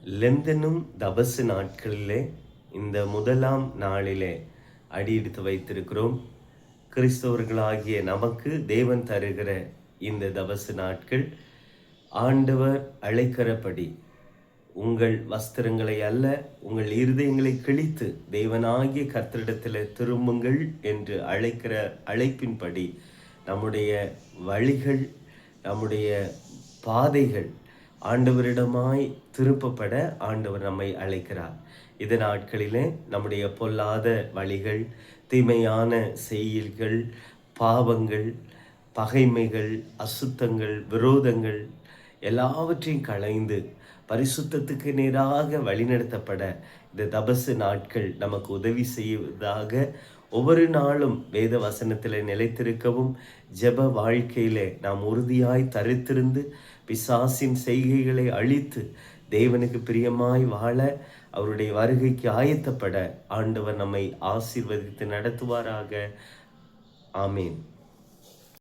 லெந்தனும் தபசு நாட்களிலே இந்த முதலாம் நாளிலே அடியெடுத்து வைத்திருக்கிறோம். கிறிஸ்தவர்களாகிய நமக்கு தேவன் தருகிற இந்த தபசு நாட்கள் ஆண்டவர் அழைக்கிறபடி உங்கள் வஸ்திரங்களை அல்ல, உங்கள் இருதயங்களை கிழித்து தேவனாகிய கர்த்தரிடத்தில் திரும்புங்கள் என்று அழைக்கிற அழைப்பின்படி நம்முடைய வழிகள், நம்முடைய பாதைகள் ஆண்டவரிடமாய் திருப்பப்பட ஆண்டவர் நம்மை அழைக்கிறார். இந்த நாட்களிலே நம்முடைய பொல்லாத வழிகள், தீமையான செய்கைகள், பாவங்கள், பகைமைகள், அசுத்தங்கள், விரோதங்கள் எல்லாவற்றையும் களைந்து பரிசுத்தத்துக்கு நேராக வழிநடத்தப்பட இந்த தபசு நாட்கள் நமக்கு உதவி செய்வதாக. ஒவ்வொரு நாளும் வேத வசனத்தில் நிலைத்திருக்கவும், ஜெப வாழ்க்கையிலே நாம் உறுதியாய் தரித்திருந்து பிசாசின் செய்கைகளை அழித்து தேவனுக்கு பிரியமாய் வாழ, அவருடைய வருகைக்கு ஆயத்தப்பட ஆண்டவர் நம்மை ஆசீர்வதித்து நடத்துவாராக. ஆமேன்.